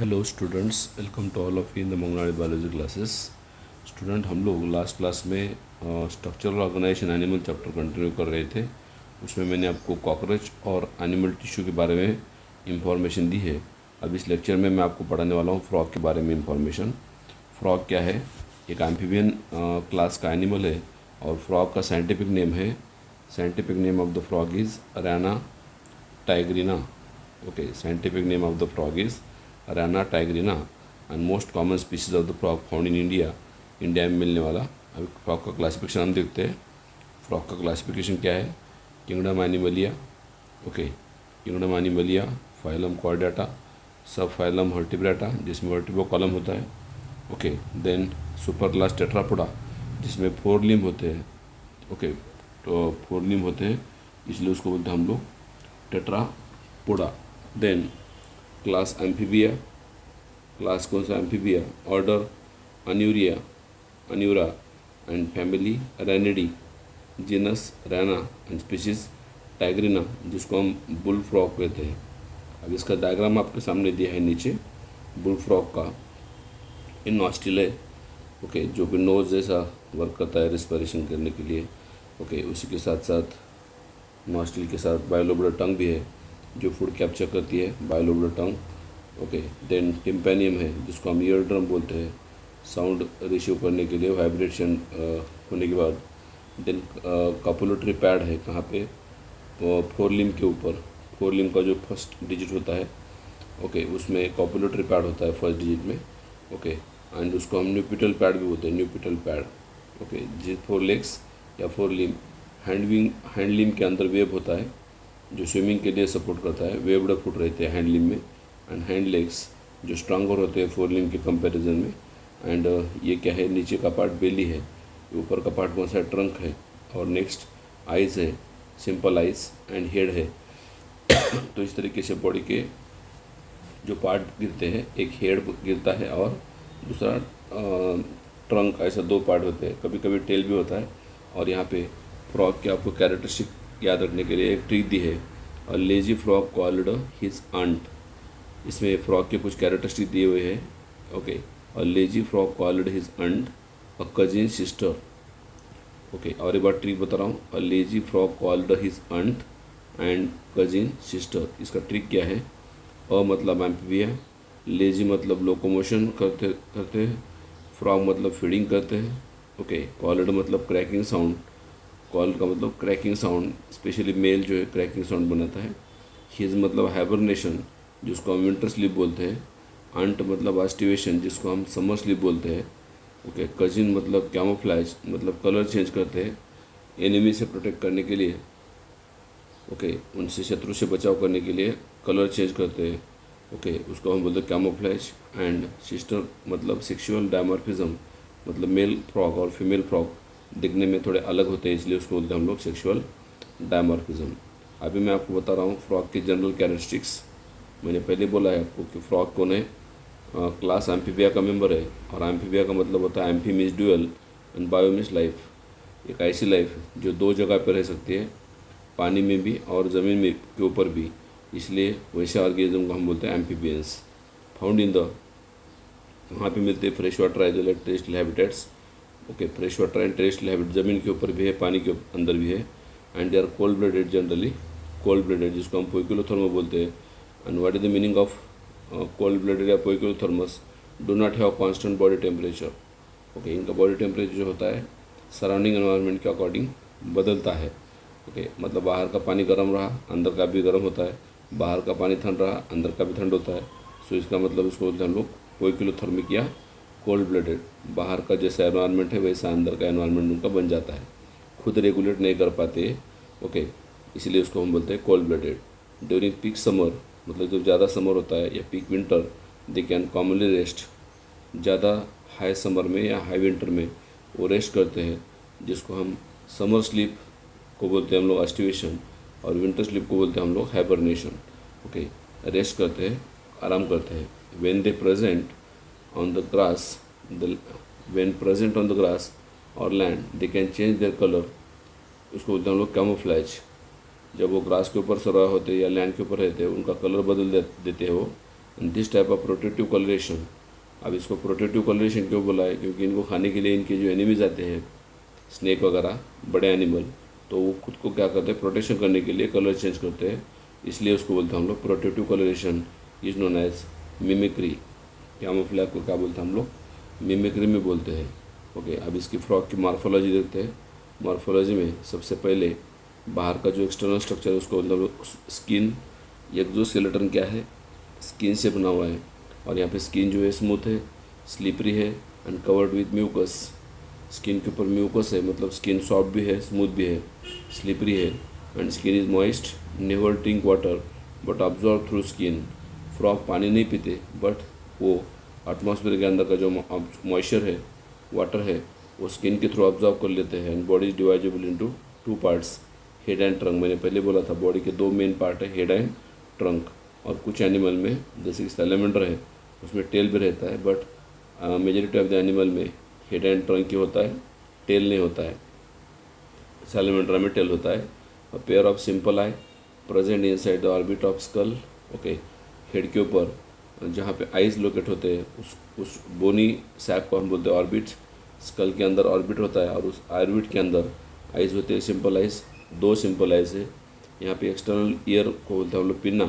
Hello students, welcome to all of you in the Manganadi biology classes. Student, हम लोग last class में structural organisation animal chapter continue कर रहे थे। उसमें मैंने आपको कॉकरोच और एनिमल टिश्यू के बारे में इंफॉर्मेशन दी है। अब इस लेक्चर में मैं आपको पढ़ाने वाला हूँ फ्रॉग के बारे में इंफॉर्मेशन। फ्रॉग क्या है? एक एम्फीबियन क्लास का एनिमल है और फ्रॉग का साइंटिफिक नेम है, scientific name of the frog is rana tigrina. Okay, scientific name of the frog is rana tigrina and most common species of the frog found in India. India में मिलने वाला। अभी frog का classification हम देखते हैं। Frog का classification क्या है? Kingdom animalia, okay, kingdom animalia, phylum chordata, subphylum vertebrata जिसमें वर्टिब्रो कॉलम होता है, okay. Then superclass tetrapoda जिसमें 4 लिम्ब होते हैं, ओके, तो 4 लिम्ब होते हैं इसलिए उसको बोलते हैं हम लोग Tetrapoda. Then class Amphibia, class कौन सा Amphibia? Order Anuria, Anura and family Ranidae, genus Rana and species tigrina जिसको हम बुल फ्रॉग कहते हैं। अब इसका डायग्राम आपके सामने दिया है नीचे। बुल फ्रॉग का इन नॉस्ट्रिल है, ओके, जो कि नोज जैसा वर्क करता है रिस्पिरेशन करने के लिए, ओके। उसी के साथ साथ नॉस्ट्रिल के साथ बायोलोबुलर टंग भी है जो फूड कैप्चर करती है, बायोलोबुलर टंग, ओके। देन टिम्पेनियम है जिसको हम ईयर ड्रम बोलते हैं, साउंड रिसीव करने के लिए वाइब्रेशन होने के बाद। देन कॉपुलेटरी पैड है, कहाँ पे? 4 लिम्ब के ऊपर। 4 लिम्ब का जो फर्स्ट डिजिट होता है, ओके, उसमें कॉपुलेटरी पैड होता है फर्स्ट डिजिट में, ओके। एंड उसको हम न्यूपिटल पैड भी बोलते हैं, न्यूपिटल पैड, ओके। जी 4 लेग्स या 4 लिम्ब। हैंड लिम्ब के अंदर वेब होता है जो स्विमिंग के लिए सपोर्ट करता है, वेब्ड फुट रहते हैं हैंड लिम्ब में। एंड हैंड लेग्स जो स्ट्रांगर होते हैं 4 लिम्ब के कंपैरिजन में। एंड ये क्या है? नीचे का पार्ट बेली है, ऊपर का पार्ट कौन सा है? ट्रंक है। और नेक्स्ट आइज़ है, सिंपल आइज़ एंड हेड है। तो इस तरीके से बॉडी के जो पार्ट गिरते हैं, एक हेड गिरता है और दूसरा ट्रंक, ऐसा 2 पार्ट होते हैं। कभी कभी टेल भी होता है। और यहाँ पे फ्रॉग के आपको कैरेक्टरिस्टिक याद रखने के लिए एक ट्रिक दी है, और lazy frog called his aunt. इसमें फ्रॉग के कुछ कैरेक्टरिस्टिक दिए हुए हैं, ओके। और lazy frog called his aunt a cousin sister, okay. और एक बार ट्रिक बता रहा हूँ, a lazy frog called his aunt and cousin sister. इसका ट्रिक क्या है? अ मतलब एम्फीबिया, लेजी मतलब लोकोमोशन करते करते हैं, फ्रॉग मतलब फीडिंग करते हैं, ओके। कॉल्ड मतलब क्रैकिंग साउंड, कॉल का मतलब क्रैकिंग साउंड, स्पेशली मेल जो है क्रैकिंग साउंड बनाता है। हिज मतलब हाइबरनेशन जिसको हम विंटर स्लीप बोलते हैं। आंट मतलब आस्टिवेशन जिसको हम समर स्लीप बोलते हैं, ओके। कजिन मतलब कैमोफ्लैज मतलब कलर चेंज करते हैं एनिमी से प्रोटेक्ट करने के लिए, ओके, उनसे शत्रु से बचाव करने के लिए कलर चेंज करते हैं, ओके, उसको हम बोलते हैं कैमोफ्लैज। एंड सिस्टर मतलब सेक्सुअल डायमॉर्फिज्म मतलब मेल फ्रॉग और फीमेल फ्रॉग दिखने में थोड़े अलग होते हैं इसलिए उसको बोलते हैं हम लोग सेक्सुअल डायमॉर्फिज्म। अभी मैं आपको बता रहा हूँ फ्रॉग की जनरल कैरेक्टरिस्टिक्स। मैंने पहले बोला है आपको कि फ्रॉग कौन है? क्लास एम्फीबिया का मेंबर है, और एम्फीबिया का मतलब होता है amphi means dual and bio means life. एक ऐसी लाइफ जो 2 जगह पर रह सकती है, पानी में भी और ज़मीन में के ऊपर भी, इसलिए वैसे ऑर्गेनिज्म को हम बोलते हैं एम्फीबियंस। फाउंड इन द, वहाँ पे मिलते हैं fresh water as well as terrestrial habitats, okay. Fresh water and terrestrial habit ज़मीन के ऊपर भी है, पानी के अंदर भी है। And they are cold blooded, generally cold blooded जिसको हम पोइकिलोथर्मा बोलते हैं। And what is the meaning of cold blooded या poikilotherms? Do not have constant body temperature, okay. इनका बॉडी टेम्परेचर जो होता है सराउंडिंग एनवायरनमेंट के अकॉर्डिंग बदलता है, ओके। मतलब बाहर का पानी गर्म रहा, अंदर का भी गर्म होता है, बाहर का पानी ठंड रहा, अंदर का भी ठंड होता है। सो इसका मतलब इसको बोलते हैं हम लोग पोइकिलोथर्मिक या कोल्ड ब्लडेड। बाहर का जैसा एनवायरनमेंट है वैसा अंदर का एनवायरनमेंट उनका बन जाता है, खुद रेगुलेट नहीं कर पाते, ओके। इसलिए उसको हम बोलते हैं cold blooded. During peak summer मतलब जब ज़्यादा समर होता है या peak winter, they can commonly rest. ज़्यादा हाई समर में या हाई विंटर में वो रेस्ट करते हैं, जिसको हम समर स्लीप को बोलते हैं हम लोग एस्टिवेशन, और विंटर स्लीप को बोलते हैं हम लोग हाइबरनेशन, ओके। रेस्ट करते हैं, आराम करते हैं। When they present on the grass, when present on the grass or land, they can change their color, उसको बोलते हैं हम लोग कैमोफ्लैज। जब वो ग्रास के ऊपर सर रहे होते हैं या लैंड के ऊपर रहते हैं, उनका कलर बदल देते हैं वो, and this type of protective colouration. अब इसको प्रोटेक्टिव कलरेशन क्यों बोला है? क्योंकि इनको खाने के लिए इनके जो एनिमीज आते हैं, स्नेक वगैरह, बड़े एनिमल, तो वो खुद को क्या करते हैं, प्रोटेक्शन करने के लिए कलर चेंज करते हैं, इसलिए उसको बोलते हैं हम लोग protective coloration is known as mimicry. Camouflage को क्या बोलते हैं हम लोग? मिमिक्री में बोलते हैं। ओके, अब इसकी फ्रॉक की मॉर्फोलॉजी देखते हैं। मॉर्फोलॉजी में सबसे पहले बाहर का जो एक्सटर्नल स्ट्रक्चर है उसको मतलब स्किन, एक्सोस्केलेटन क्या है, स्किन से बना हुआ है, और यहाँ पे स्किन जो है स्मूथ है, स्लिपरी है and covered with mucus. Skin के ऊपर म्यूकस है, मतलब स्किन सॉफ्ट भी है, स्मूथ भी है, स्लिपरी है, and skin is moist, never drink water but absorb through skin. Frog पानी नहीं पीते बट वो एटमॉस्फेयर के अंदर का जो मॉइस्चर है, वाटर है, वो स्किन के थ्रू ऑब्जॉर्व कर लेते हैं। And body is dividable into two parts, head and trunk. मैंने पहले बोला था बॉडी के दो मेन पार्ट है, हेड एंड ट्रंक। और कुछ एनिमल में जैसे कि सैलमेंडर है उसमें टेल भी रहता है, but majority of the animal में हेड एंड ट्रंक ही होता है, टेल नहीं होता है। सैलमेंडर में टेल होता है। A pair of simple I present inside the orbit of skull. Okay, head के ऊपर जहाँ पे आइज लोकेट होते हैं उस बोनी सैक को हम बोलते हैं ऑर्बिट। स्कल के अंदर ऑर्बिट होता है और उस ऑर्बिट के अंदर आइज होते हैं, सिंपल आइज, दो सिंपल आइज है। यहाँ पे एक्सटर्नल ईयर को बोलते हैं हम लोग पिन्ना,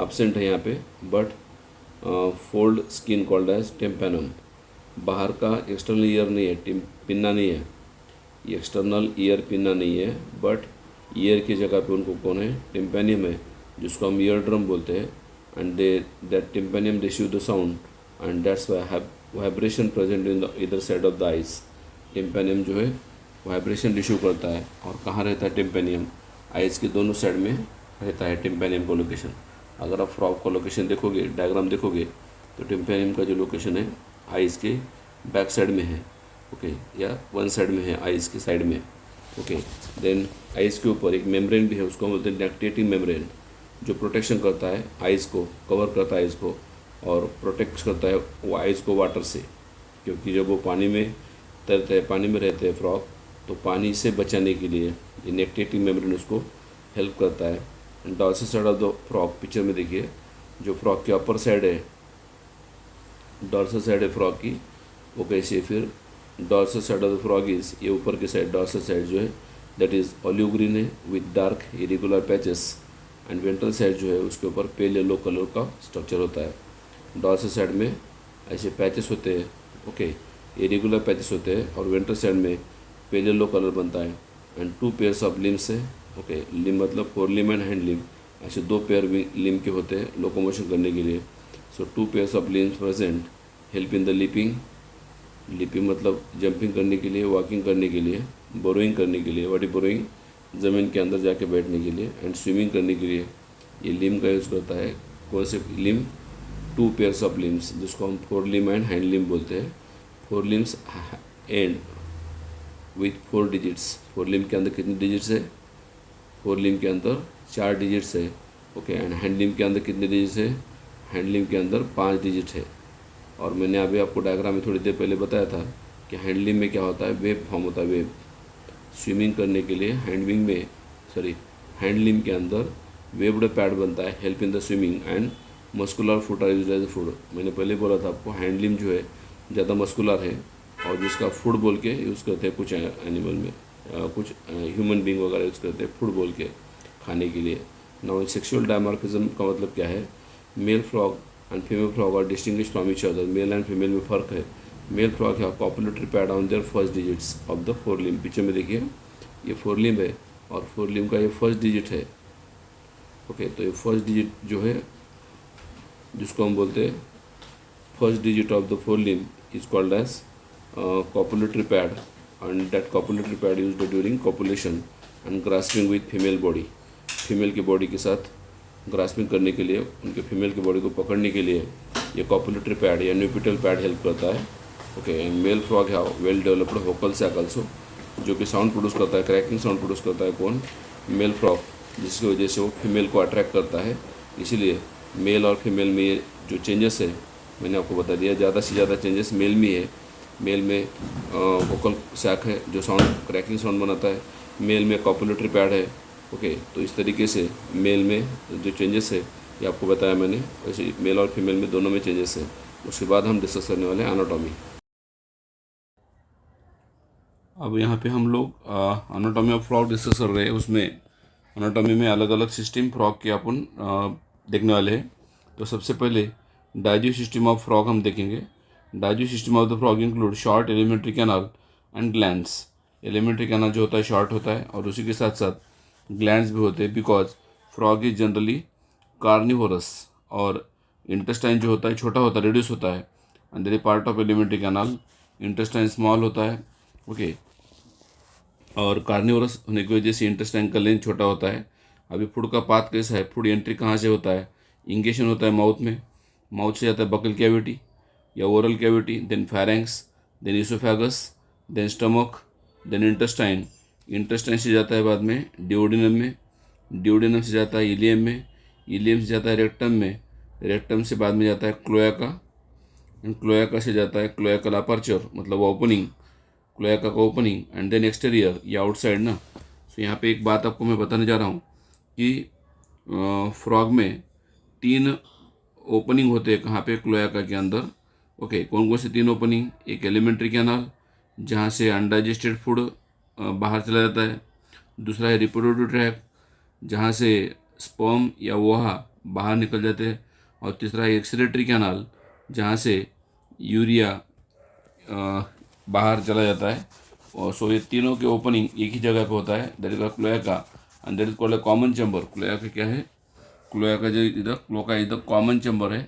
एब्सेंट है यहाँ पे, but fold skin called as tympanum. बाहर का एक्सटर्नल ईयर नहीं है, पिन्ना नहीं है, ये एक्सटर्नल ईयर पिन्ना नहीं है, बट ईयर की जगह पे उनको कौन है, टिम्पैनियम है, जिसको हम ईयर ड्रम बोलते हैं। And that tympanum receive the sound and that's vibration present in the इधर side of the eyes. Tympanum जो है वाइब्रेशन रिसीव करता है, और कहाँ रहता है टिम्पैनियम? आइज के दोनों साइड में रहता है टिम्पैनियम का लोकेशन। अगर आप फ्रॉग का लोकेशन देखोगे, डायग्राम देखोगे, तो टिम्पैनियम का जो लोकेशन है आइज के बैक साइड में है, ओके, या वन साइड में है, आइज के साइड में। ओके, देन आइज के ऊपर एक मेम्ब्रेन भी है, उसको बोलते हैं टेक्टेटिंग मेम्ब्रेन, जो प्रोटेक्शन करता है आइज को, कवर करता है आइज को और प्रोटेक्ट करता है वो आइज को वाटर से। क्योंकि जब वो पानी में तैरते हैं, पानी में रहते हैं फ्रॉग, तो पानी से बचाने के लिए ये टेक्टेटिंग मेम्ब्रेन उसको हेल्प करता है। Dorsal side of the frog, picture में देखिए, जो फ्रॉग की अपर साइड है, डॉर्सल साइड है फ्रॉग की, वो कैसी है फिर? Dorsal side of the frog is, ये ऊपर की साइड डॉर्सल साइड जो है दैट इज़ ऑलिव ग्रीन है with dark irregular patches, and ventral side जो है उसके ऊपर पेल येलो कलर का स्ट्रक्चर होता है। डॉर्सल साइड में ऐसे पैचेस होते हैं, ओके, इरेगुलर पैचेस होते हैं, और वेंट्रल साइड में पेल येलो कलर बनता है। And to pairs of limbs है, ओके, लिम मतलब फोर लिम एंड हैंड लिम, ऐसे दो पेयर लिम के होते हैं लोकोमोशन करने के लिए। So two pairs of limbs present help in the leaping, leaping मतलब जंपिंग करने के लिए, वॉकिंग करने के लिए, बोरोइंग करने के लिए, व्हाट इज बोरोइंग, ज़मीन के अंदर जाके बैठने के लिए, एंड स्विमिंग करने के लिए ये लिम का यूज़ करता है। कौन से limb? Two pairs of limbs, जिसको हम fore limb and hind limb बोलते हैं। Fore limbs and with four digits. Fore limb के अंदर कितने डिजिट्स है? फोर लिम के अंदर 4 डिजिट्स है, ओके, एंड हैंड लिम के अंदर कितने डिजिट्स है? हैंड लिम के अंदर 5 डिजिट है। और मैंने अभी आपको डायग्राम में थोड़ी देर पहले बताया था कि हैंड लिम में क्या होता है, वेब फॉर्म होता है, वेब। स्विमिंग करने के लिए हैंड लिम के अंदर वेब्ड पैड बनता है, help in the swimming, and muscular foot are use as a food. मैंने पहले बोला था आपको, हैंड लिम जो है ज़्यादा मस्कुलर है, और जिसका फूड बोल के यूज़ करते हैं कुछ एनिमल में, कुछ ह्यूमन बींग वगैरह यूज़ करते हैं फूड बोल के खाने के लिए। नाउ सेक्सुअल डायमॉर्फिज्म का मतलब क्या है? Male frog and female frog are distinguish from each other. Male and female में फ़र्क है। मेल फ्रॉग है copulatory pad on their first digits of the four limb. पीछे में देखिए, ये फोर लिम है और फोर लिम का ये फर्स्ट डिजिट है, ओके, तो ये फर्स्ट डिजिट जो है, जिसको हम बोलते हैं first digit of the four limb is called as copulatory pad, and that copulatory pad used during copulation and grasping with female body। Female की बॉडी के साथ ग्रास्पिंग करने के लिए, उनके फीमेल की बॉडी को पकड़ने के लिए ये कॉपुलेटरी पैड या न्यूपिटल पैड हेल्प करता है, ओके। एंड मेल फ्रॉग है well developed vocal sac also, जो कि साउंड प्रोड्यूस करता है, क्रैकिंग साउंड प्रोड्यूस करता है कौन? मेल फ्रॉग, जिसकी वजह से वो फीमेल को अट्रैक्ट करता है। इसीलिए मेल और फीमेल में ये जो चेंजेस है मैंने आपको बता दिया, ज़्यादा से ज़्यादा चेंजेस मेल में है। मेल में वोकल सैक है जो साउंड क्रैकिंग साउंड बनाता है, मेल में कॉपुलेटरी पैड है, ओके। तो इस तरीके से मेल में जो चेंजेस है ये आपको बताया मैंने। वैसे मेल और फीमेल में दोनों में चेंजेस है। उसके बाद हम डिस्कस करने वाले हैं एनाटॉमी। अब यहाँ पे हम लोग एनाटॉमी ऑफ फ्रॉग डिस्कस कर रहे हैं। उसमें एनाटॉमी में अलग अलग सिस्टम फ्रॉग के अपन देखने वाले हैं। तो सबसे पहले डाइजेस्टिव सिस्टम ऑफ फ्रॉग हम देखेंगे। Digestive system of the frog include short alimentary canal and glands. Alimentary canal जो होता है शॉर्ट होता है और उसी के साथ साथ ग्लैंड्स भी होते हैं, because frog is generally carnivorous. और इंटेस्टाइन जो होता है छोटा होता है, रिड्यूस होता है, and there part of alimentary canal intestine small होता है। ओके, और कार्निवोरस होने की वजह से इंटेस्टाइन का लेंथ छोटा होता है। अभी फूड का पाथ कैसा है, फूड एंट्री कहाँ से होता है, इंगेशन होता है माउथ में, माउथ से जाता है बकल कैविटी या oral cavity, then pharynx, then oesophagus, then stomach, then intestine. Intestine से जाता है बाद में डिओडिनम में, डिओडिनम से जाता है इलियम में, इलियम से जाता है रेक्टम में, रेक्टम से बाद में जाता है क्लोएका, एंड क्लोएका से जाता है क्लोएकल अपर्चर मतलब ओपनिंग, क्लोएका का ओपनिंग, एंड देन एक्सटीरियर या आउटसाइड ना। सो यहाँ पे एक बात आपको मैं बताने जा रहा हूँ कि फ्रॉग में 3 ओपनिंग होते हैं कहाँ पे, क्लोएका के अंदर। ओके, कौन कौन से 3 ओपनिंग, एक एलिमेंट्री कैनाल जहाँ से अनडाइजेस्टेड फूड बाहर चला जाता है, दूसरा है रिप्रोडक्टिव ट्रैक जहाँ से स्पर्म या वोहा बाहर निकल जाते हैं, और तीसरा है एक्सक्रीटरी कैनाल जहाँ से यूरिया बाहर चला जाता है। और सो ये तीनों के ओपनिंग एक ही जगह पे होता है, that is cloaca, and that is called a common chamber. Cloaca क्या है, क्लोएका जो इधर cloaca is the common chamber है,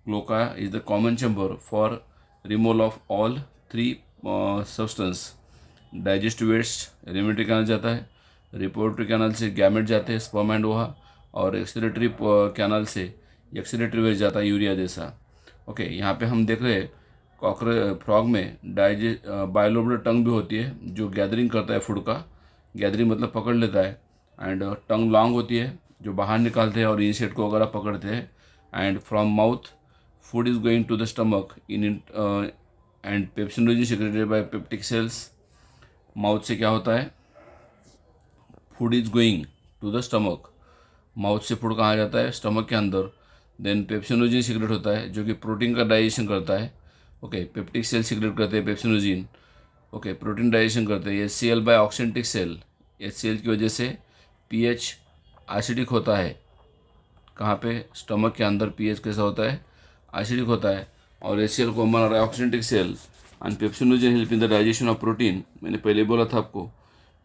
cloaca is the common chamber for removal of all 3 substance. Digestive waste alimentary canal जाता है, reproductive canal से gamete जाते हैं स्पर्म एंड ओहा, और एक्सक्रीटरी कैनाल से एक्सक्रीटरी वेस्ट जाता है यूरिया जैसा। ओके, यहाँ पे हम देख रहे हैं फ्रॉग में बायोलोबुलर टंग भी होती है जो गैदरिंग करता है फूड का, गैदरिंग मतलब पकड़ लेता है, एंड टंग लॉन्ग होती है जो बाहर निकालते हैं और इंसेक्ट को वगैरह पकड़ते हैं, and from mouth food is going to the stomach in and pepsinogen secreted by peptic cells. Mouth से क्या होता है, food is going to the stomach, mouth से फूड कहाँ जाता है, स्टमक के अंदर। देन पेप्सिनोजिन सिक्रेट होता है जो कि प्रोटीन का डाइजेशन करता है। ओके, पेप्टिक सेल सिक्रेट करते हैं पेप्सिनोजिन। ओके, प्रोटीन डाइजेशन करते हैं। HCl by oxyntic cell, HCl की वजह से pH एसिडिक होता है। कहाँ पे, स्टमक के अंदर pH कैसा होता है, एसिडिक होता है। और HCl को बना रहा है oxyntic cell, and pepsinogen help in the digestion of protein. मैंने पहले बोला था आपको,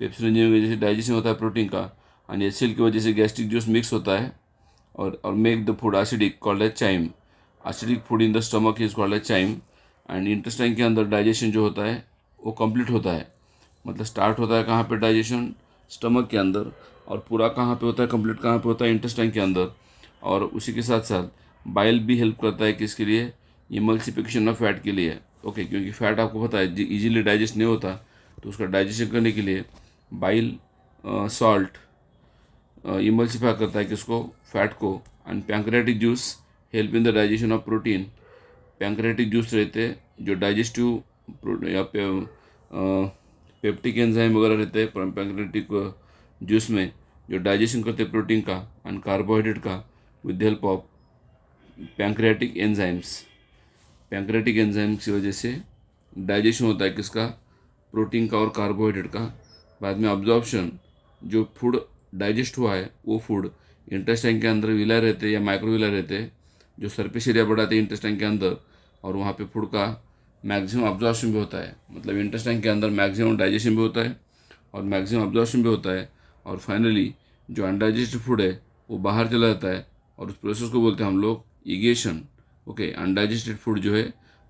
पेप्सिनोजिन की वजह से डाइजेशन होता है प्रोटीन का, एंड HCl की वजह से गैस्ट्रिक जूस मिक्स होता है और make the food acidic called as chyme. Acidic food in the stomach is called as chyme. And intestine के अंदर डाइजेशन जो होता है वो कंप्लीट होता है, मतलब स्टार्ट होता है कहाँ पे डाइजेशन, स्टमक के अंदर, और पूरा कहाँ पे होता है, कंप्लीट कहाँ पे होता है, इंटेस्टाइन के अंदर। और उसी के साथ साथ बाइल भी हेल्प करता है किसके लिए, इमल्सिफिकेशन ऑफ फैट के लिए। ओके, क्योंकि फैट आपको पता है इजीली डाइजेस्ट नहीं होता, तो उसका डाइजेशन करने के लिए बाइल सॉल्ट इमल्सिफाई करता है किसको, फैट को। And pancreatic juice help in the digestion of protein. Pancreatic juice रहते हैं जो डाइजेस्टिव या पेप्टिक एंजाइम वगैरह रहते हैं पैंक्रेटिक जूस में, जो डाइजेशन करते हैं प्रोटीन का एंड कार्बोहाइड्रेट का with help of pancreatic enzymes. Pancreatic enzymes की वजह से डाइजेशन होता है किसका, प्रोटीन का और कार्बोहाइड्रेट का। बाद में अब्जॉर्प्शन, जो फूड डाइजेस्ट हुआ है वो फूड इंटेस्टाइन के अंदर विला रहते हैं या माइक्रोविला रहते हैं जो सरफेस एरिया बढ़ाते हैं इंटेस्टाइन के अंदर, और वहाँ पे फूड का मैक्सिमम अब्जॉर्प्शन भी होता है। मतलब इंटेस्टाइन के अंदर मैक्सिमम डाइजेशन भी होता है और मैक्सिमम अब्जॉर्प्शन भी होता है, और फाइनली जो अनडाइजेस्टेड फूड है वो बाहर चला जाता है, और उस प्रोसेस को बोलते हैं हम लोग ईगेशन। ओके, अनडाइजेस्टेड फूड जो है,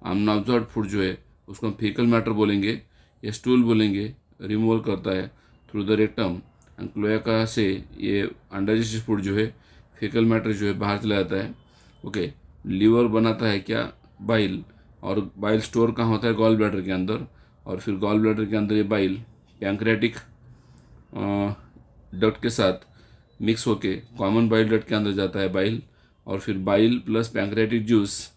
अनअब्जॉर्ब फूड जो है, उसको हम फीकल मैटर बोलेंगे या स्टूल बोलेंगे, रिमूवल करता है through the rectum and cloaca से। ये अनडाइजेस्टेड फूड जो है, फीकल मैटर जो है, बाहर चला जाता है। ओके, लीवर बनाता है क्या, बाइल, और बाइल स्टोर कहाँ होता है, गॉल ब्लैडर के अंदर, और फिर गॉल ब्लैडर के अंदर ये बाइल पैंक्रेटिक डक्ट के साथ मिक्स होके कॉमन बाइल डक्ट के अंदर जाता है बाइल, और फिर bile plus pancreatic juice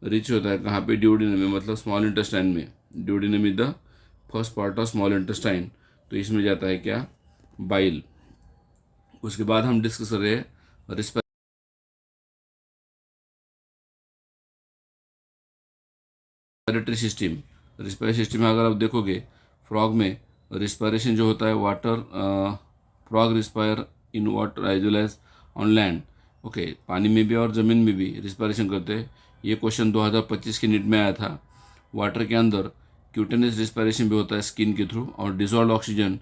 rich होता है कहाँ पे, ड्यूडिनम में, मतलब स्मॉल इंटेस्टाइन में। Duodenum is the first part of small intestine, तो इसमें जाता है क्या, बाइल। उसके बाद हम डिस्कस कर रहे हैं रेस्पिरेटरी सिस्टम, रेस्पिरेटरी सिस्टम में अगर आप देखोगे फ्रॉग में रिस्पायरेशन जो होता है water, frog respire in water as well as on land. Okay, पानी में भी और ज़मीन में भी रिस्पायरेशन करते हैं। ये क्वेश्चन 2025 के नीट में आया था। वाटर के अंदर क्यूटेनियस रिस्पायरेशन भी होता है स्किन के थ्रू, और डिजॉल्व ऑक्सीजन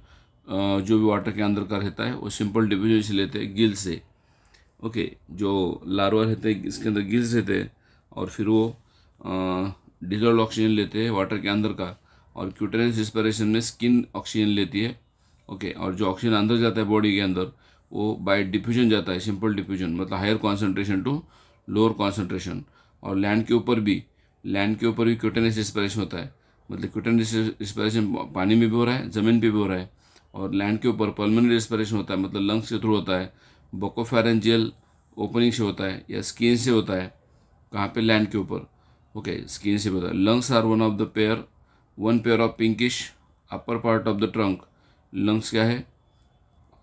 जो भी वाटर के अंदर का रहता है वो सिंपल डिफ्यूजन से लेते हैं, गिल से। ओके, जो लार्वा रहते हैं इसके अंदर गिल्स रहते हैं, और फिर वो डिजॉल्व ऑक्सीजन लेते हैं वाटर के अंदर का, और क्यूटेनियस रिस्पिरेशन में स्किन ऑक्सीजन लेती है। ओके, और जो ऑक्सीजन अंदर जाता है बॉडी के अंदर वो बाय डिफ्यूजन जाता है, सिंपल डिफ्यूजन, मतलब higher concentration to lower concentration. और लैंड के ऊपर भी क्यूटेनियस रिस्पिरेशन होता है, मतलब क्यूटेनियस रिस्पिरेशन पानी में भी हो रहा है, ज़मीन पे भी हो रहा है। और लैंड के ऊपर पल्मोनरी रिस्पिरेशन होता है, मतलब लंग्स के थ्रू होता है, बकोफेरेंजियल ओपनिंग से होता है या स्किन से होता है। कहाँ पे? लैंड के ऊपर। ओके, स्किन से होता है। Lungs are one pair of pinkish upper part of the trunk. Lungs क्या है?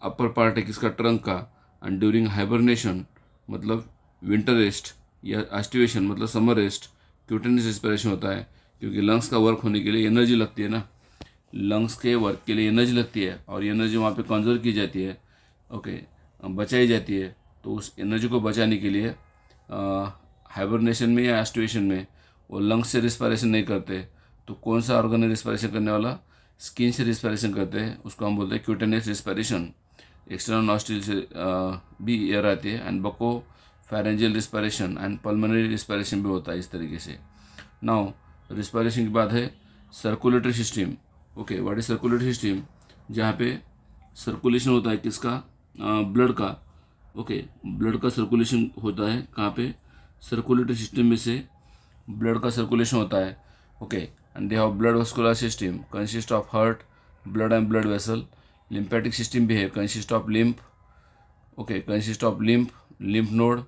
अपर पार्ट है किसका? ट्रंक का। एंड ड्यूरिंग हाइबरनेशन मतलब विंटर रेस्ट या एस्टिवेशन मतलब समर रेस्ट, क्यूटेनियस रिस्पिरेशन होता है, क्योंकि लंग्स का वर्क होने के लिए एनर्जी लगती है ना, लंग्स के वर्क के लिए एनर्जी लगती है, और एनर्जी वहाँ पे कंजर्व की जाती है। ओके, बचाई जाती है। तो उस एनर्जी को बचाने के लिए हाइबरनेशन में या एस्टिवेशन में वो लंग्स से रिस्पायरेशन नहीं करते। तो कौन सा ऑर्गन है रिस्पायरेशन करने वाला? स्किन से रिस्पायरेशन करते हैं, उसको हम बोलते हैं क्यूटेनियस रिस्पायरेशन। एक्सटर्नल नॉस्ट्रिल से भी एयर आती है, and buccopharyngeal respiration and pulmonary respiration भी होता है इस तरीके से। नाउ रिस्पायरेशन के बाद है circulatory system. Okay, what is circulatory system? जहाँ पे सर्कुलेशन होता है किसका? ब्लड का। ओके, ब्लड का सर्कुलेशन होता है कहाँ पे? सर्कुलेटरी सिस्टम में से ब्लड का सर्कुलेशन होता है। Okay, and they have blood vascular system consist of heart, blood and blood vessel. Lymphatic system भी है, consist of lymph. Okay, consist of lymph node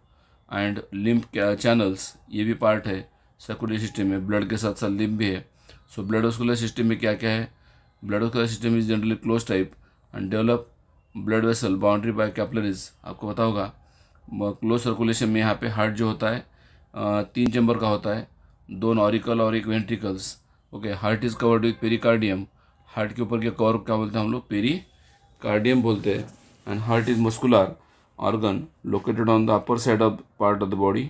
and lymph channels, ये भी part है सर्कुलेटरी सिस्टम में। Blood के साथ साथ lymph भी है। सो ब्लड वस्कुलर सिस्टम में क्या क्या है? Blood vascular system is generally close type and develop blood vessel boundary by capillaries. आपको पता होगा क्लोज सर्कुलेशन में यहाँ पे हार्ट जो होता है 3 चैम्बर का होता है, 2 ऑरिकल और 1 ventricles. Okay, heart is covered with pericardium. Heart के ऊपर के कवर क्या बोलते हैं हम लोग? पेरिकार्डियम बोलते हैं। And heart is muscular organ located on the upper side of part of the body.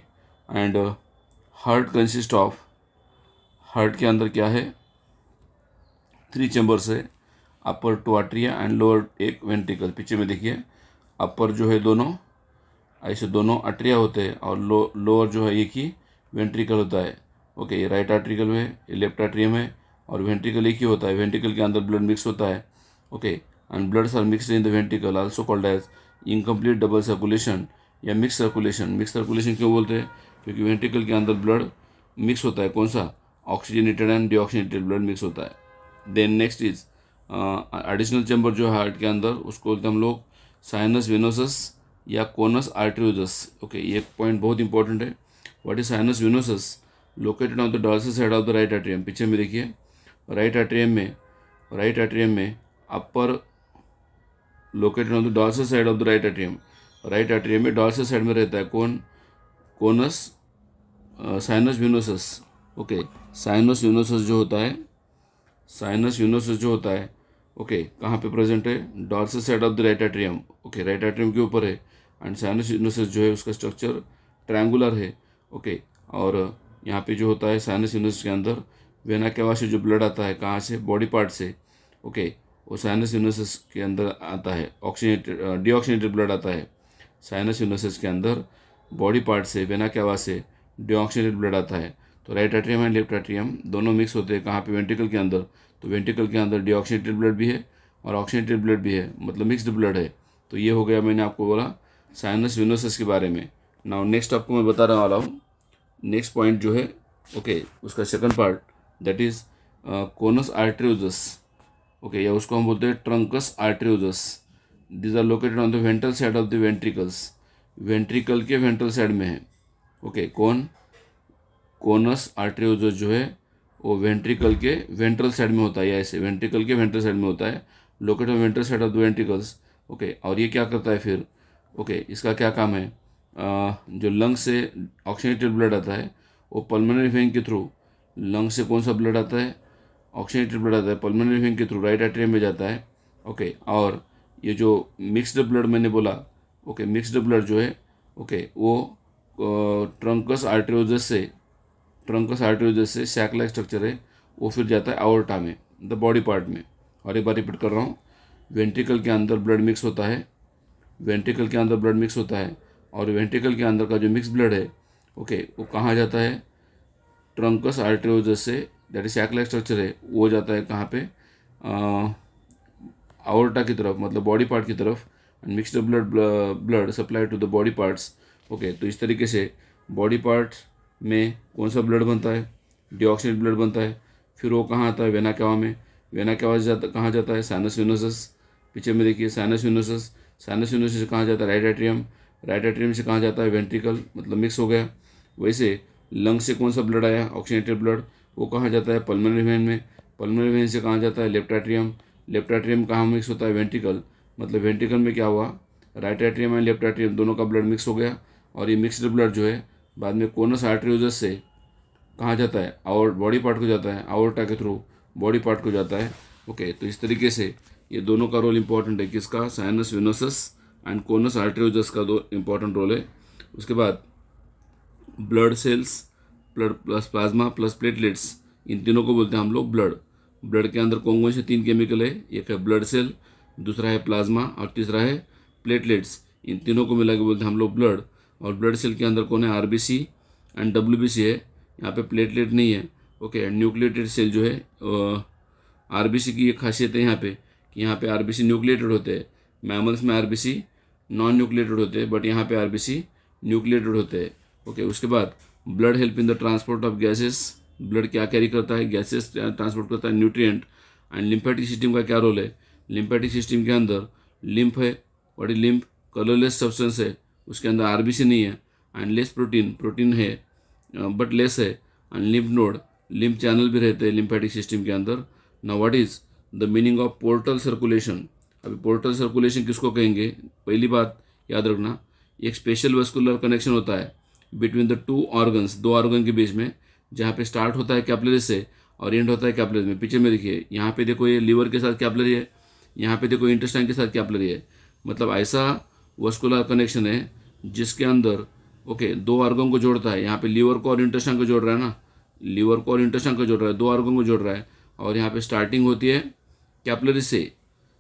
And heart consist of, heart के अंदर क्या है? 3 चैम्बर्स है, अपर 2 आर्टरिया एंड लोअर 1 वेंट्रिकल। पीछे में देखिए, अपर जो है दोनों ऐसे दोनों आर्टरिया होते हैं, और लोअर जो है एक ही वेंट्रिकल होता है। ओके, ये राइट आर्ट्रिकल है, ये लेफ्ट आर्ट्रियम है, और वेंट्रिकल एक ही होता है। वेंट्रिकल के अंदर ब्लड मिक्स होता है। Okay, and bloods are mixed in the ventricle, also called as incomplete double circulation या मिक्स सर्कुलेशन। मिक्स सर्कुलेशन क्यों बोलते हैं? क्योंकि वेंट्रिकल के अंदर ब्लड मिक्स होता है। कौन सा? Oxygenated and deoxygenated blood mix होता है। Then next is additional chamber जो है हार्ट के अंदर, उसको बोलते हैं हम लोग साइनस वेनोसस या कोनस आर्टरियोजस। ओके, ये पॉइंट बहुत इंपॉर्टेंट है। What is sinus venosus? Located on the dorsal side of the right atrium. पीछे में देखिए, राइट आर्टरियम में upper, located on the dorsal side of the right atrium. Right atrium में dorsal side में रहता है कौन? Conus sinus venosus. Okay, sinus venosus जो होता है, साइनस वेनोसस जो होता है, ओके, कहाँ पे प्रेजेंट है? Dorsal side of the right atrium. Okay, right atrium के ऊपर है। एंड साइनस वेनोसस जो है उसका स्ट्रक्चर ट्रायंगुलर है। ओके, और यहाँ पे जो होता है साइनस वेनोसस के अंदर वेना केवा से जो ब्लड आता है, कहाँ से? बॉडी पार्ट से। ओके, वो साइनस वेनोसस के अंदर आता है, ऑक्सीजनेटेड डीऑक्सीजनेटेड ब्लड आता है साइनस वेनोसस के अंदर, बॉडी पार्ट से, वेना केवा से डीऑक्सीजनेटेड ब्लड आता है। तो right atrium and left atrium दोनों मिक्स होते हैं कहाँ पे? वेंट्रिकल के अंदर। तो वेंट्रिकल के अंदर डीऑक्सीजनेटेड ब्लड भी है और ऑक्सीजनेटेड ब्लड भी है, मतलब मिक्स्ड ब्लड है। तो ये हो गया, मैंने आपको बोला साइनस वेनोसस के बारे में। नाउ नेक्स्ट आपको मैं बता रहा वाला हूँ नेक्स्ट पॉइंट जो है, ओके, उसका second part, that is conus arteriosus. Okay, या उसको हम बोलते हैं truncus arteriosus. These are located on the ventral side of the ventricles. Ventricle के वेंट्रल साइड में है। ओके, कौन? कोनस आर्टरियोजस जो है वो वेंट्रिकल के वेंट्रल साइड में होता है, या ऐसे वेंट्रिकल के वेंट्रल साइड में होता है, located ventral side of the ventricles. Okay, और ये क्या करता है फिर? ओके, इसका क्या काम है? जो लंग से ऑक्सीजनेटेड ब्लड आता है वो पल्मोनरी वेन के थ्रू लंग से कौन सा ब्लड आता है, ऑक्सीजनेटेड ब्लड आता है, पल्मोनरी वेन के थ्रू राइट एट्रियम में जाता है। ओके, और ये जो मिक्स्ड ब्लड मैंने बोला, ओके, मिक्स्ड ब्लड जो है, ओके, वो ट्रंकस आर्टेरियोजस से सैक लाइक स्ट्रक्चर है, वो फिर जाता है आवर्टा में, द बॉडी पार्ट में। और एक बार रिपीट कर रहा हूँ, वेंट्रिकल के अंदर ब्लड मिक्स होता है, वेंट्रिकल के अंदर ब्लड मिक्स होता है, और वेंट्रिकल के अंदर का जो मिक्स ब्लड है, ओके, वो कहाँ जाता है, ट्रंकस आर्टेरियोजस से, that is sac like structure है, वो जाता है कहाँ पे, आवर्टा की तरफ, मतलब बॉडी पार्ट की तरफ, and mixed blood supply to the body parts. Okay, तो इस तरीके से बॉडी पार्ट्स में कौन सा ब्लड बनता है, डीऑक्सीनेटेड ब्लड बनता है। फिर वो कहाँ आता है, वेना कैवा में। वेना कैवा से जाता, कहाँ जाता है, साइनस वेनोसस, पीछे में देखिए साइनस वेनोसस। साइनस वेनोसस से कहाँ जाता है, राइट एट्रियम। राइट एट्रियम से कहाँ जाता है, वेंट्रिकल, मतलब मिक्स हो गया। वैसे लंग से कौन सा ब्लड आया, ऑक्सीजनेटेड ब्लड, वो कहाँ जाता है, पल्मोनरी वेन में। पल्मोनरी वेन से कहाँ जाता है, लेफ्ट एट्रियम। लेफ्ट एट्रियम कहाँ मिक्स होता है, वेंट्रिकल, मतलब वेंट्रिकल में क्या हुआ, right atrium and left atrium दोनों का ब्लड मिक्स हो गया। और ये मिक्सड ब्लड जो है बाद में कोनस आर्टेरियोजस से कहाँ जाता है, और बॉडी पार्ट को जाता है, आवर्टा के थ्रू बॉडी पार्ट को जाता है। ओके, तो इस तरीके से ये दोनों का रोल इंपॉर्टेंट है, किसका, sinus venosus and conus arteriosus का दो इंपॉर्टेंट रोल है। उसके बाद blood cells, blood plus plasma plus platelets, इन तीनों को बोलते हैं हम लोग ब्लड। ब्लड के अंदर कौन कौन से 3 केमिकल है, एक है ब्लड सेल, दूसरा है प्लाज्मा, और तीसरा है प्लेटलेट्स। इन तीनों को मिला के बोलते हैं हम लोग ब्लड। और ब्लड सेल के अंदर कौन है, आरबीसी एंड डब्ल्यूबीसी है, यहाँ पे प्लेटलेट नहीं है। ओके, न्यूक्लिएटेड सेल जो है, आरबीसी की एक खासियत है यहाँ पे कि यहाँ पे आरबीसी न्यूक्लिएटेड होते हैं। मैमल्स में आरबीसी नॉन न्यूक्लिएटेड होते हैं, बट यहाँ पे आरबीसी न्यूक्लिएटेड होते हैं। ओके, उसके बाद blood help in the transport of gases. Blood क्या कैरी करता है, गैसेस ट्रांसपोर्ट करता है, न्यूट्रिएंट। एंड लिम्फेटिक सिस्टम का क्या रोल है, लिम्फेटिक सिस्टम के अंदर लिम्फ है, बड़ी लिम्फ कलरलेस सब्सटेंस है, उसके अंदर आरबीसी नहीं है, एंड लेस प्रोटीन है बट लेस है, and lymph node, lymph channel भी रहते हैं लिम्फेटिक सिस्टम के अंदर। Now what is the meaning of portal circulation. अभी पोर्टल सर्कुलेशन किसको कहेंगे, पहली बात याद रखना, एक स्पेशल वेस्कुलर कनेक्शन होता है बिटवीन द टू ऑर्गन्स, दो ऑर्गन के बीच में, जहाँ पे स्टार्ट होता है कैपिलरीज से और एंड होता है कैपिलरी में। पीछे में देखिए, यहाँ पे देखो ये लीवर के साथ कैपिलरी है, यहाँ पे देखो इंटेस्टाइन के साथ कैपिलरी है, मतलब ऐसा वेस्कुलर कनेक्शन है जिसके अंदर, ओके, दो ऑर्गन को जोड़ता है। यहाँ पे लीवर को और इंटेस्टाइन को जोड़ रहा है ना, लीवर को और इंटेस्टाइन को जोड़ रहा है, दो ऑर्गन को जोड़ रहा है। और यहाँ पे स्टार्टिंग होती है कैपिलरी से,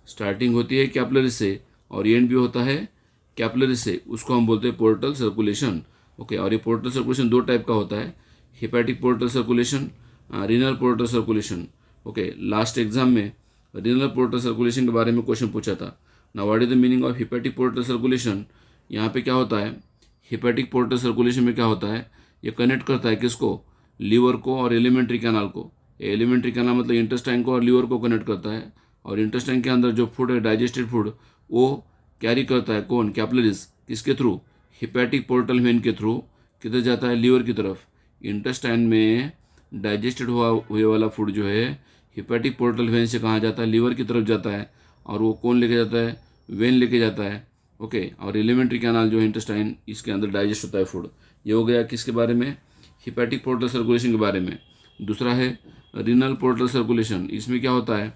स्टार्टिंग होती है कैपिलरी से, और एंड भी होता है कैपिलरी से, उसको हम बोलते हैं पोर्टल सर्कुलेशन। ओके, और ये पोर्टल सर्कुलेशन 2 टाइप का होता है, hepatic portal circulation, renal portal circulation. Okay, last exam में रीनल पोर्टल सर्कुलेशन के बारे में क्वेश्चन पूछा था। Now what is the meaning of hepatic portal circulation. यहाँ पे क्या होता है, हेपेटिक पोर्टल सर्कुलेशन में क्या होता है, ये कनेक्ट करता है किसको, लीवर को और एलिमेंट्री कैनाल को। एलिमेंट्री कैनाल मतलब इंटेस्टाइन को और लीवर को कनेक्ट करता है, और इंटेस्टाइन के अंदर जो फूड है, डाइजेस्टेड फूड, वो कैरी करता है कौन, कैपिलरीज, किसके थ्रू, हेपेटिक पोर्टल वेन के थ्रू, किधर जाता है, लीवर की तरफ। इंटेस्टाइन में डाइजेस्टेड हुए वाला फूड जो है हेपेटिक पोर्टल वेन से कहाँ जाता है, लीवर की तरफ जाता है, और वो कौन लेके जाता है, वेन लेके जाता है। ओके, और एलिमेंट्री कैनाल जो है इंटेस्टाइन, इसके अंदर डाइजेस्ट होता है फूड। ये हो गया किसके बारे में, हेपेटिक पोर्टल सर्कुलेशन के बारे में। दूसरा है रीनल पोर्टल सर्कुलेशन। इसमें क्या होता है,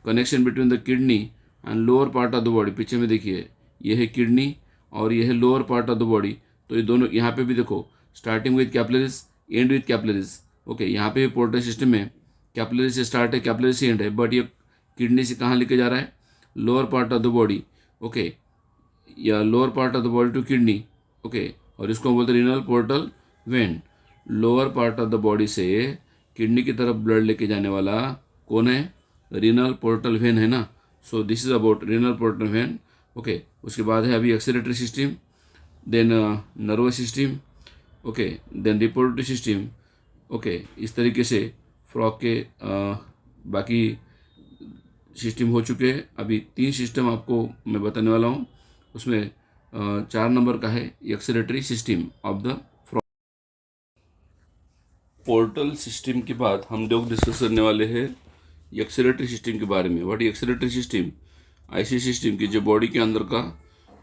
connection between the kidney and lower part of the body. पीछे में देखिए, ये है किडनी और ये है lower part of the body. तो ये दोनों, यहाँ पे भी देखो, starting with capillaries, and with capillaries. Okay, यहाँ पे भी पोर्टल सिस्टम में कैपिलरी से स्टार्ट है, कैपिलरी से एंड है, बट ये किडनी से कहाँ लेके जा रहा है, lower part of the body. Okay, या lower part of the body to kidney. Okay, और इसको हम बोलते हैं renal portal vein. Lower part of the body से किडनी की तरफ ब्लड लेके जाने वाला कौन है, रीनल पोर्टल वेन है ना। So this is about renal portal vein. Okay, उसके बाद है अभी excretory system, then nervous system, okay, then reproductive system. Okay, इस तरीके से फ्रॉग के बाकी सिस्टम हो चुके हैं। अभी 3 सिस्टम आपको मैं बताने वाला हूँ, उसमें 4 नंबर का है excretory system of the frog. Portal system के बाद हम लोग डिस्कस करने वाले हैं एक्सीलेटरी सिस्टम के बारे में। व्हाट एक्सीलेटरी सिस्टम, ऐसी सिस्टम की जो बॉडी के अंदर का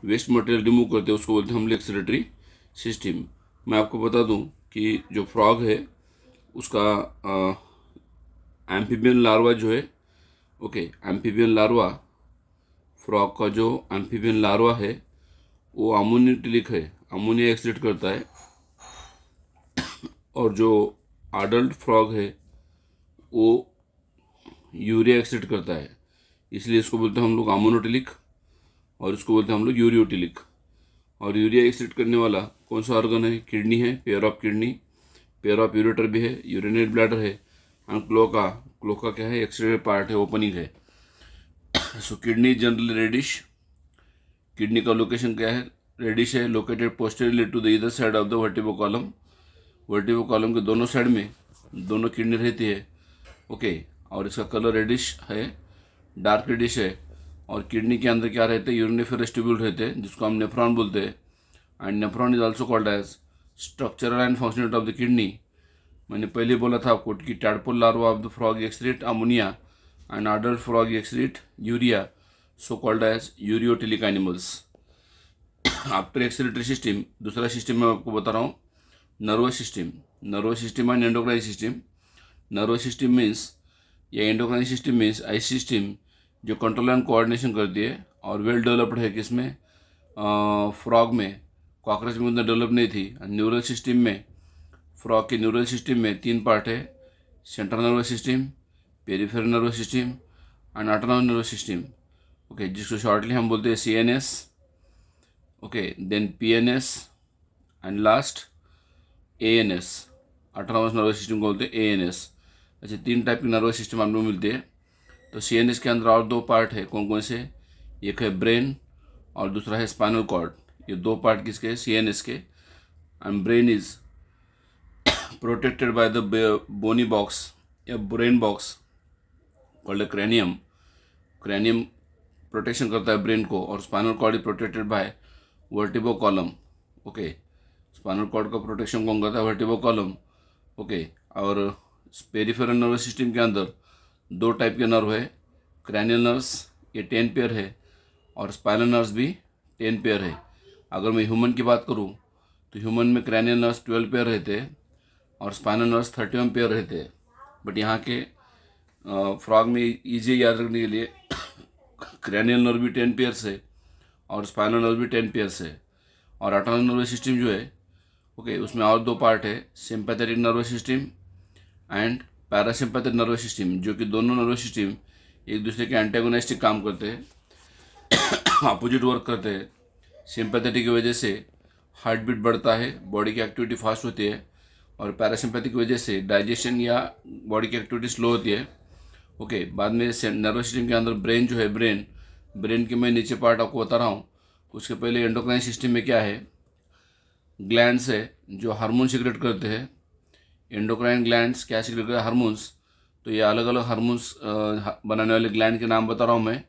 वेस्ट मटेरियल रिमूव करते हैं, उसको बोलते हैं हम लोग एक्सीलेटरी सिस्टम। मैं आपको बता दूं कि जो फ्रॉग है, उसका एम्फीबियन लार्वा जो है, ओके, एम्फीबियन लार्वा, फ्रॉग का जो एम्फीबियन लार्वा है वो अमोनियोटिलिक है, अमोनिया एक्सक्रीट करता है। और जो अडल्ट फ्रॉग है वो यूरिया एक्सक्रीट करता है, इसलिए इसको बोलते हैं हम लोग अमोनोटिलिक और इसको बोलते हैं हम लोग यूरियोटिलिक। और यूरिया एक्सक्रीट करने वाला कौन सा ऑर्गन है? किडनी है, pair of kidney, pair of ureter भी है, यूरिनरी ब्लैडर है, एंड क्लोका क्या है? एक्सटीरियर पार्ट है, ओपनिंग है। So kidney generally reddish, kidney का लोकेशन क्या है? रेडिश है, located posteriorly to the either side of the vertebral column, vertebral column के दोनों साइड में दोनों किडनी रहती है, ओके। और इसका कलर रेडिश है, डार्क रेडिश है। और किडनी के अंदर क्या रहते हैं? यूरिनिफेरस ट्यूब्यूल रहते हैं जिसको हम नेफ्रॉन बोलते हैं, and nephron is also called as structural and functional of the kidney. मैंने पहले बोला था आपको कि tadpole larva of the frog excrete ammonia and adult frog excrete urea, so called as ureotelic animals. After excretory system, दूसरा system मैं आपको बता रहा हूँ, nervous system. Nervous system and endocrine system. Nervous system means या endocrine system means ऐसी system जो control and coordination करती है और वेल डेवलप्ड है। किसमें? फ्रॉग में। कॉकरोच में उतना डेवलप नहीं थी। न्यूरल सिस्टम में, फ्रॉग के न्यूरल सिस्टम में 3 पार्ट है, central nervous system, peripheral nervous system and autonomous nervous system, okay, जिसको शॉर्टली हम बोलते हैं CNS, okay, then PNS and last ANS, autonomous nervous system को बोलते हैं ANS। अच्छा, 3 टाइप के नर्वस सिस्टम हम लोग मिलते हैं। तो CNS के अंदर और 2 पार्ट है, कौन कौन से? एक है ब्रेन और दूसरा है स्पाइनल कॉर्ड। ये 2 पार्ट किसके? CNS के। And brain is protected by the bony box या brain box called cranium. Cranium protection करता है ब्रेन को, और spinal cord is protected by vertebral column, okay. Spinal cord का प्रोटेक्शन कौन करता है? Vertebral column, okay. और पेरिफेरल नर्वस सिस्टम के अंदर 2 टाइप के नर्व है, क्रैनियल नर्व्स, ये 10 पेयर है, और स्पाइनल नर्व्स भी 10 पेयर है। अगर मैं ह्यूमन की बात करूँ तो ह्यूमन में क्रैनियल नर्व्स 12 पेयर रहते हैं और स्पाइनल नर्व्स 31 पेयर रहते हैं। बट यहाँ के फ्रॉग में ईजी याद रखने के लिए क्रैनियल नर्व भी 10 पेयर है और स्पाइनल नर्व भी 10 पेयर है। और ऑटोनॉमस नर्वस सिस्टम जो है, ओके, उसमें और 2 पार्ट है, sympathetic nervous system and parasympathetic nervous system, जो कि दोनों नर्वस सिस्टम एक दूसरे के एंटेगोनिस्टिक काम करते हैं, अपोजिट वर्क करते हैं। सिंपैथेटिक की वजह से हार्ट बीट बढ़ता है, बॉडी की एक्टिविटी फास्ट होती है, और पैरासिम्पैथिक की वजह से डाइजेशन या बॉडी की एक्टिविटी स्लो होती है, ओके। बाद में नर्वस सिस्टम के अंदर ब्रेन जो है, ब्रेन के मैं नीचे पार्ट आपको बता रहा हूँ। उसके पहले एंडोक्राइन सिस्टम में क्या है? ग्लैंड्स है जो हार्मोन सिक्रेट करते हैं। एंडोक्राइन ग्लैंड्स क्या सिक्रेट करते हैं? हार्मोन्स। तो ये अलग अलग हार्मोन्स बनाने वाले ग्लैंड के नाम बता रहा हूँ मैं।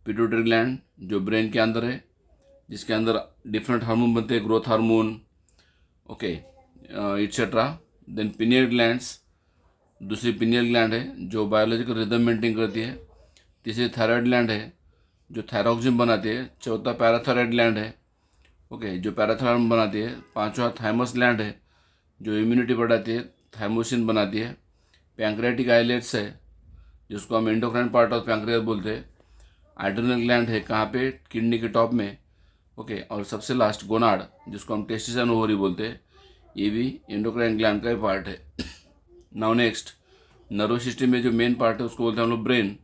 पिट्यूटरी ग्लैंड जो ब्रेन के अंदर है, जिसके अंदर डिफरेंट हार्मोन बनते हैं, growth hormone, okay, etcetera. Then pineal glands, दूसरी पिनियल ग्लैंड है जो बायोलॉजिकल रिदम मेंटेन करती है। तीसरी थायराइड ग्लैंड है जो थायरॉक्सिन बनाती है। चौथा पैराथायराइड ग्लैंड है, ओके, जो पैराथायराइड बनाती है। पांचवा थाइमस ग्लैंड है जो इम्यूनिटी बढ़ाती है, थाइमोसिन बनाती है। पैंक्रियाटिक आइलेट्स है जिसको हम एंडोक्राइन पार्ट ऑफ पैंक्रियास बोलते हैं। एड्रिनल ग्लैंड है कहाँ पे? किडनी के टॉप में, ओके। और सबसे लास्ट गोनाड, जिसको हम टेस्टिस एंड ओवरी बोलते हैं, ये भी एंडोक्राइन ग्लैंड का ही पार्ट है। नाउ नेक्स्ट, नर्वस सिस्टम में जो मेन पार्ट है उसको बोलते हैं हम लोग ब्रेन।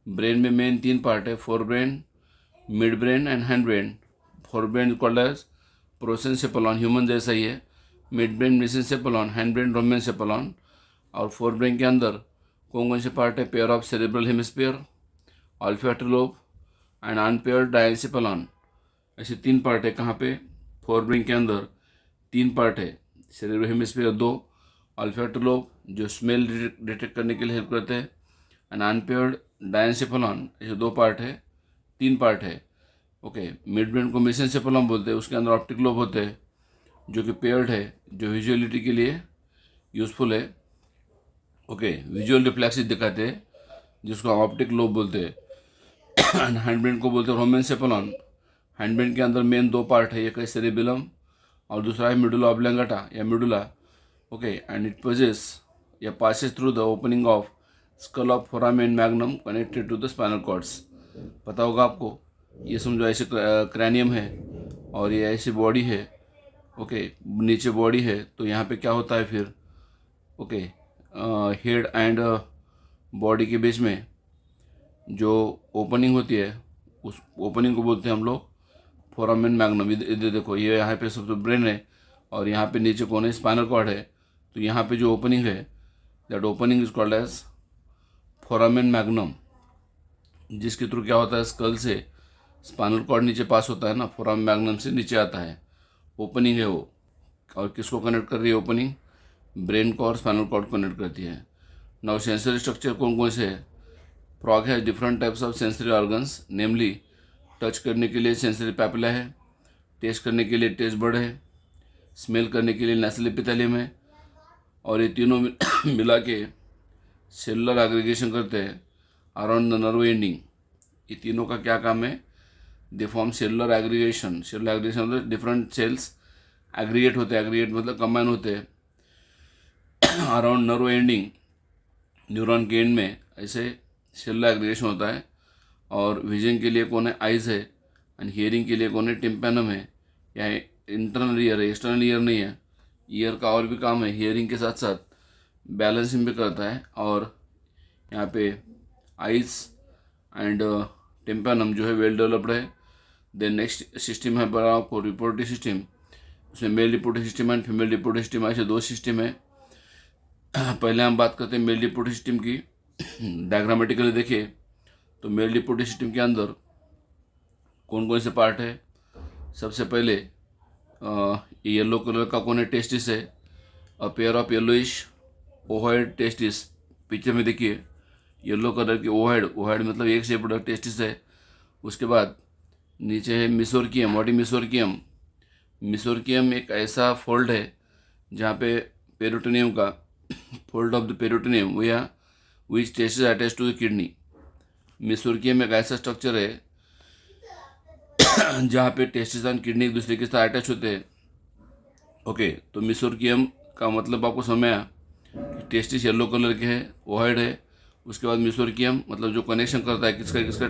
ब्रेन में मेन 3 पार्ट है, fore brain, mid brain and hind brain. Fore brain called as prosencephalon, human जैसा ही है। Mid brain mesencephalon, hind brain rhombencephalon. और फोर ब्रेन के अंदर कौन कौन से पार्ट है? Pair of cerebral hemisphere, olfactory lobe and unpaired diencephalon. ऐसे 3 पार्ट है कहाँ पे? फोर ब्रेन के अंदर 3 पार्ट है, सेरेब्रल हेमिस्फीयर 2, ऑल्फैक्टरी लोब जो स्मेल डिटेक्ट करने के लिए हेल्प करते हैं, एंड अनपेयर्ड डायंसेफलॉन, ऐसे 2 पार्ट है, 3 पार्ट है, ओके। मिड ब्रेन को मेसेंसेफलॉन बोलते हैं, उसके अंदर ऑप्टिक लोब होते हैं जो कि पेयर्ड है, जो विजुअलिटी के लिए यूजफुल है, ओके। विजुअल रिफ्लेक्सेस दिखाते हैं जिसको हम ऑप्टिक लोब बोलते हैं। एंड हैंड ब्रेन को बोलते हैं रोमेंसेफलॉन। हैंड ब्रेन के अंदर मेन 2 पार्ट है, एक है सेरेबेलम और दूसरा है मिडुला ऑब्लंगेटा या मिडुला, ओके। एंड इट पोजेस या passes through the opening of skull of foramen magnum connected to the spinal cords। पता होगा आपको, ये समझो ऐसे क्रैनियम है और ये ऐसी बॉडी है, ओके, नीचे बॉडी है, तो यहाँ पे क्या होता है फिर, ओके, हेड एंड बॉडी के बीच में जो ओपनिंग होती है उस ओपनिंग को बोलते हैं हम लोग फोरामेन मैग्नम। इधर देखो, ये यहाँ पे सबसे ब्रेन है और यहाँ पे नीचे कौन है, स्पाइनल कॉर्ड है। तो यहाँ पे जो ओपनिंग है that opening is called as foramen magnum, जिसके थ्रू क्या होता है, स्कल से स्पाइनल कॉर्ड नीचे पास होता है ना, फोरामेन मैग्नम से नीचे आता है, ओपनिंग है वो। और किसको कनेक्ट कर रही है ओपनिंग, ब्रेन को और स्पाइनल कॉर्ड को कनेक्ट करती है। नाउ सेंसरी स्ट्रक्चर कौन कौन से है, frog has different types of sensory organs, namely touch करने के लिए सेंसरी पैपिला है, टेस्ट करने के लिए टेस्ट बर्ड है, स्मेल करने के लिए नेसल एपिथेलियम है, और ये तीनों मिला के सेलुलर एग्रीगेशन करते हैं अराउंड द नर्व एंडिंग। ये तीनों का क्या काम है, they form cellular aggregation. Cellular aggregation मतलब डिफरेंट सेल्स एग्रीगेट होते हैं, एग्रीगेट मतलब कंबाइन होते हैं अराउंड नर्व एंडिंग, न्यूरॉन के एंड में ऐसे सेलुलर एग्रीगेशन होता है। और विजन के लिए कौन है, आइज़ है, एंड हियरिंग के लिए कौन है, टिम्पैनम है, या इंटरनल ईयर है, एक्सटर्नल ईयर नहीं है। ईयर का और भी काम है, हियरिंग के साथ साथ बैलेंसिंग भी करता है। और यहाँ पे आइज़ एंड टिम्पैनम जो है वेल डेवलप्ड है। देन नेक्स्ट सिस्टम है बड़ा आपको रिपोर्टिव सिस्टम, उसमें male reproductive system and female reproductive system, ऐसे दो सिस्टम है। पहले हम बात करते हैं मेल रिपोर्टिव सिस्टम की। डायग्रामेटिकली देखिए तो मेल रिपोर्टिव सिस्टम के अंदर कौन कौन से पार्ट है, सबसे पहले येलो कलर का कौन है, टेस्टिस है, a pair of yellowish ओवाइड testis. Picture में देखिए येलो कलर की ओवाइड, ओवाइड मतलब एक शेप्ड टेस्टिस है। उसके बाद नीचे है मिसोरकियम। व्हाट इज मिसोरकियम, मिसोरकियम एक ऐसा फोल्ड है जहाँ पे पेरिटोनियम का फोल्ड ऑफ द पेरिटोनियम या which testis attach to the kidney. Mesorchium एक ऐसा स्ट्रक्चर है जहाँ पे टेस्टिस एंड किडनी एक दूसरे के साथ अटैच होते हैं। ओके, तो मिसोरकियम का मतलब आपको समझ में आया, टेस्टिस येलो कलर के है, ओवाइड है। उसके बाद मिसोरकियम मतलब जो कनेक्शन करता है किसका किसका,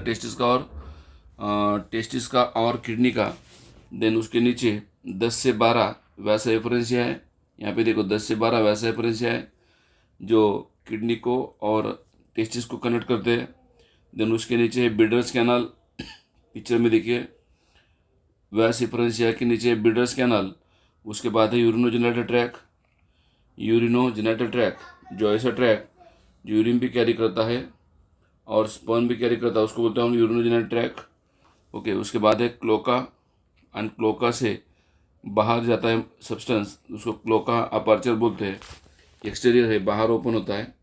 टेस्टिस का और किडनी का। देन उसके नीचे 10 से 12 वैसा रेफरेंसिया है, यहाँ पे देखो 10 से 12 वैसा रेफरेंसिया है जो किडनी को और टेस्टिस को कनेक्ट करते हैं। देन उसके नीचे है बिडर्स कैनाल, पिक्चर में देखिए वैसा रेफरेंसिया के नीचे बिडर्स कैनाल। उसके बाद है यूरिनोजेनिटल ट्रैक, यूरिनोजेनिटल ट्रैक जो ऐसा ट्रैक जो यूरिन भी कैरी करता है और स्पर्म भी कैरी करता है, उसको बोलते हैं हम यूरिनोजेनिटल ट्रैक। ओके, उसके बाद है क्लोका, एंड क्लोका से बाहर जाता है सब्सटेंस, उसको क्लोका अपर्चर बोलते हैं। एक्सटीरियर है, बाहर ओपन होता है।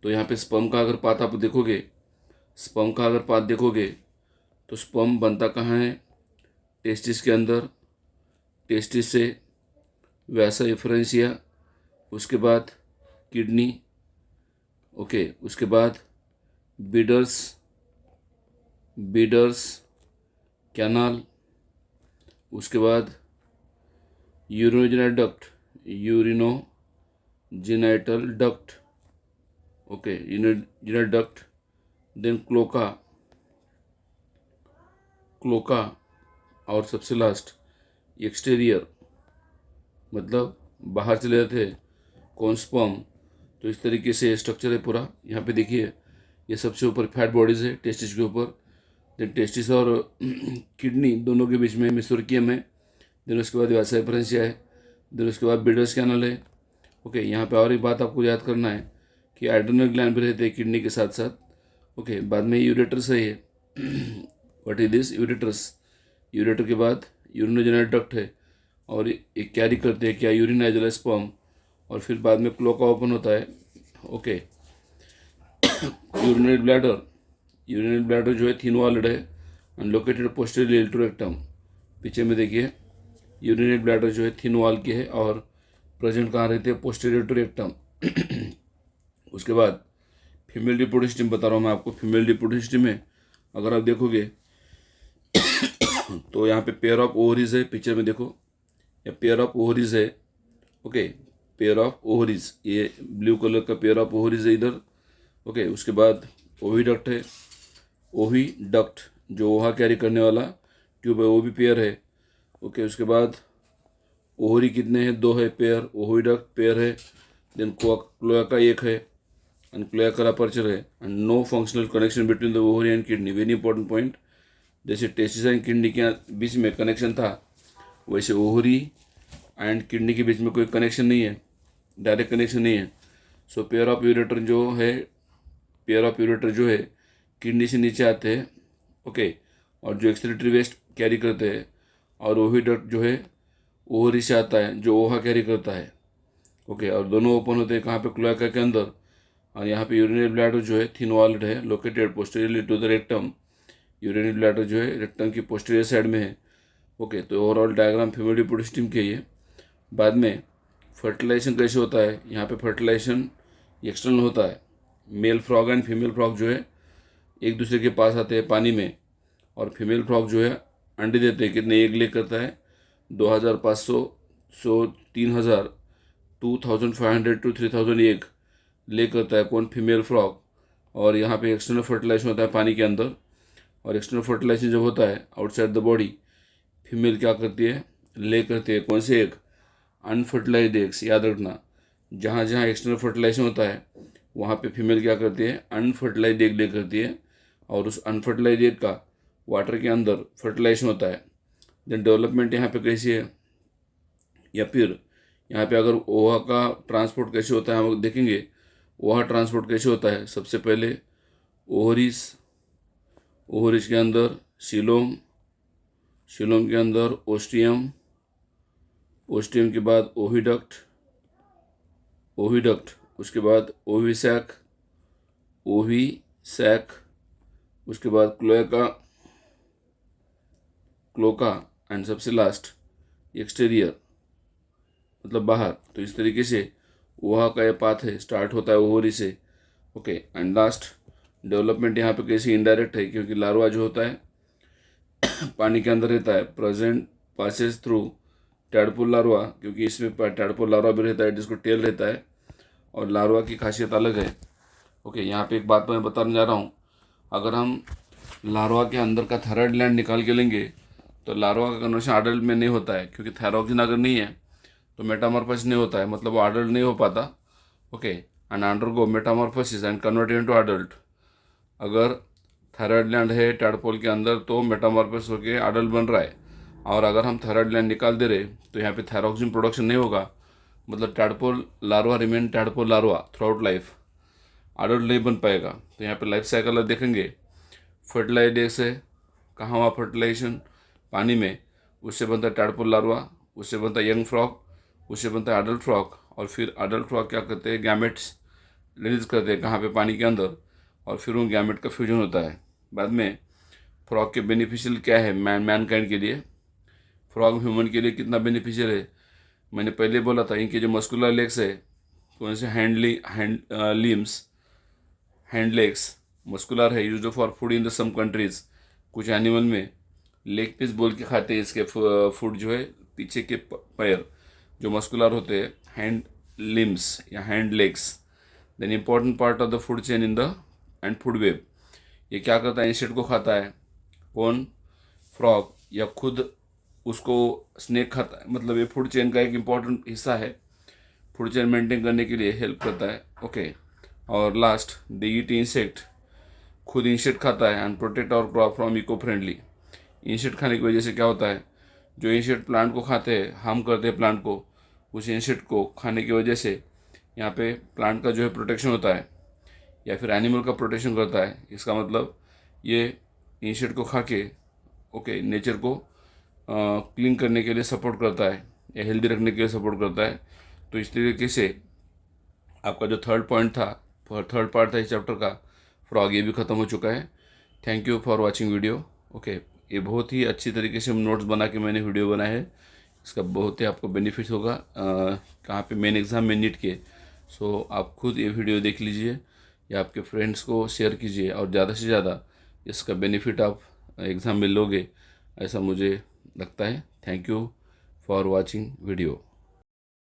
तो यहाँ पे स्पर्म का अगर पाथ आप देखोगे, स्पर्म का अगर पाथ देखोगे तो स्पर्म बनता कहाँ है, टेस्टिस के अंदर, टेस्टिस से वैसा रेफरेंसिया, उसके बाद किडनी, ओके, उसके बाद बिडर्स कैनाल, उसके बाद urinogenital duct, okay, urinogenital duct. Then cloaca और सबसे लास्ट एक्सटीरियर मतलब बाहर चले जाते हैं कौन, स्पर्म। तो इस तरीके से स्ट्रक्चर है पूरा। यहाँ पे देखिए ये सबसे ऊपर फैट बॉडीज़ है टेस्टिस के ऊपर। देन टेस्टिस और किडनी दोनों के बीच में मिसोरकियम है। देन उसके बाद वैसा रेफरेंसिया है। देन उसके बाद बिडर्स कैनल है। ओके, यहाँ पे और एक बात आपको याद करना है कि एड्रेनल ग्लैंड भी रहते हैं किडनी के साथ साथ। ओके, बाद में यूरेटर्स है ये what is this, ureters. Ureter के बाद यूरिनोजेनिटल डक्ट है और ये कैरी करते हैं क्या, urine as well as sperm. और फिर बाद में क्लोका ओपन होता है। ओके, यूरिनरी ब्लैडर जो है थिन वॉल्ड है and located posterior to rectum. पीछे में देखिए यूरिनरी ब्लैडर जो है थिन वॉल की है और प्रेजेंट कहाँ रहते हैं, पोस्टीरियर टू रेक्टम। उसके बाद फीमेल रिप्रोडक्टिव सिस्टम बता रहा हूँ मैं आपको। फीमेल रिप्रोडक्टिव सिस्टम में अगर आप देखोगे तो यहाँ पे पेयर ऑफ ओवरीज है, पिक्चर में देखो, या पेयर ऑफ ओवरीज है। ओके, पेयर ऑफ ओवरीज, ये ब्लू कलर का पेयर ऑफ ओवरीज है इधर। ओके, उसके बाद ओविडक्ट है, ओविडक्ट जो ओहा कैरी करने वाला ट्यूब है वो भी पेयर है। ओके, उसके बाद ओहरी कितने हैं, 2 है पेयर, ओविडक्ट पेयर है। देन क्लोएका 1 है एंड क्लोएकल अपर्चर है and no functional connection between the ovary and kidney. Very important point, जैसे टेस्टिस एंड किडनी के बीच में कनेक्शन था वैसे ओवरी एंड किडनी के बीच में कोई कनेक्शन नहीं है, डायरेक्ट कनेक्शन नहीं है। सो पेयर ऑफ यूरेटर जो है किडनी से नीचे आते हैं। ओके, और जो एक्सक्रीटरी वेस्ट कैरी करते हैं, और ओविडक्ट जो है ओवरी से आता है जो ओहा कैरी करता है। ओके, और दोनों ओपन होते हैं कहाँ पे, क्लोएका के अंदर। और यहाँ पे यूरिनरी ब्लैडर जो है थिन वॉल्ड है, located posteriorly to the rectum. Urinary bladder जो है रेक्टम की पोस्टीरियर साइड में है। ओके, तो overall diagram female reproductive system के ये। बाद में फर्टिलाइजेशन कैसे होता है, यहाँ पे फर्टिलाइजेशन एक्सटर्नल होता है। Male frog and female frog जो है एक दूसरे के पास आते हैं पानी में, और फीमेल फ्रॉग जो है अंडे देते हैं। कितने एग ले करता है, 2500 3000 2500 to 3000 एग ले करता है कौन, फीमेल फ्रॉग। और यहाँ पे एक्सटर्नल फर्टिलाइजेशन होता है पानी के अंदर। और एक्सटर्नल फर्टिलाइजेशन जब होता है आउटसाइड द बॉडी, फीमेल क्या करती है, ले करती है कौन से एग, अनफर्टिलाइज्ड एग्स। याद रखना, जहाँ जहाँ एक्सटर्नल फर्टिलाइजेशन होता है वहाँ पे फीमेल क्या करती है, अनफर्टिलाइज्ड एग ले करती है, और उस अनफर्टिलाइज्ड एग का वाटर के अंदर फर्टिलाइजेशन होता है। देन डेवलपमेंट यहाँ पे कैसी है, या फिर यहाँ पे अगर ओहा का ट्रांसपोर्ट कैसे होता है हम लोग देखेंगे। ओहा ट्रांसपोर्ट कैसे होता है, सबसे पहले ओवरीज के अंदर सीलोम के अंदर ओस्टियम के बाद ओविडक्ट, उसके बाद ओविसैक, उसके बाद क्लोका एंड सबसे लास्ट एक्सटीरियर, मतलब बाहर। तो इस तरीके से ओहा का ये पाथ है, स्टार्ट होता है ओवरी से। ओके, एंड लास्ट डेवलपमेंट यहाँ पे कैसे इनडायरेक्ट है, क्योंकि लार्वा जो होता है पानी के अंदर रहता है, present passes through tadpole larva, क्योंकि इसमें टैडपोल लार्वा भी रहता है जिसको टेल रहता है, और लार्वा की खासियत अलग है। ओके, यहाँ पे एक बात मैं बताने जा रहा हूँ, अगर हम लार्वा के अंदर का थायराइड ग्लैंड निकाल के लेंगे तो लार्वा का कन्वर्शन अडल्ट में नहीं होता है, क्योंकि थायरॉक्सिन अगर नहीं है तो मेटामॉर्फोसिस नहीं होता है, मतलब वो अडल्ट नहीं हो पाता। Okay, and undergo Metamorphosis and convert into adult. अगर थायराइड ग्लैंड है टैडपोल के अंदर तो मेटामॉर्फोसिस होकर अडल्ट बन रहा है, और अगर हम थायराइड ग्लैंड निकाल दे रहे तो यहाँ पे थायरॉक्सिन प्रोडक्शन नहीं होगा, मतलब tadpole larva remain tadpole larva through out life, adult नहीं बन पाएगा। तो यहाँ पे लाइफ साइकिल देखेंगे, फर्टिलाइज्ड एग से कहाँ हुआ फर्टिलाइजेशन, पानी में, उससे बनता है टैडपोल लार्वा, उससे बनता है यंग फ्रॉग, उससे बनता है अडल्ट फ्रॉग, और फिर अडल्ट फ्रॉग क्या करते हैं, गैमेट्स रिलीज करते हैं कहाँ पे, पानी के अंदर, और फिर उन गैमेट का फ्यूजन होता है। बाद में फ्रॉग के बेनिफिशियल क्या है मैनकाइंड के लिए, फ्रॉग ह्यूमन के लिए कितना बेनिफिशियल है, मैंने पहले बोला था। इनके जो मस्कुलर लेग्स है, कौन से हैंड लेग्स मस्कुलर है, use for food in the some countries. कुछ एनिमल में लेग पीस बोल के खाते हैं इसके फूड जो है, पीछे के पैर जो मस्कुलर होते हैं, हैंड लिम्स या hand legs. Then important part of the food chain in the and food web. ये क्या करता है, इंसेक्ट को खाता है कौन, फ्रॉग, या खुद उसको स्नेक खाता है, मतलब ये फूड चेन का एक इम्पॉर्टेंट हिस्सा है, फूड चेन मेंटेन करने के लिए हेल्प करता है। ओके, और लास्ट दे ईट इंसेक्ट, खुद इंसेक्ट खाता है and protect our crop from eco friendly. Insect खाने की वजह से क्या होता है, जो इंसेक्ट प्लांट को खाते हैं, हार्म करते हैं प्लांट को, उस इंसेक्ट को खाने की वजह से यहाँ पे प्लांट का जो है प्रोटेक्शन होता है, या फिर एनिमल का प्रोटेक्शन करता है। इसका मतलब ये इंसेक्ट को खा के ओके नेचर को क्लीन करने के लिए सपोर्ट करता है, या हेल्दी रखने के लिए सपोर्ट करता है। तो इस तरीके से आपका जो थर्ड पार्ट था इस चैप्टर का, फ्रॉग, ये भी ख़त्म हो चुका है। Thank you for watching video. Okay, ये बहुत ही अच्छी तरीके से नोट्स बना के मैंने वीडियो बनाया है, इसका बहुत ही आपको बेनिफिट होगा कहाँ पे, मेन एग्ज़ाम में नीट के। सो आप खुद ये वीडियो देख लीजिए या आपके फ्रेंड्स को शेयर कीजिए, और ज़्यादा से ज़्यादा इसका बेनिफिट आप एग्ज़ाम में लोगे, ऐसा मुझे लगता है। Thank you for watching video.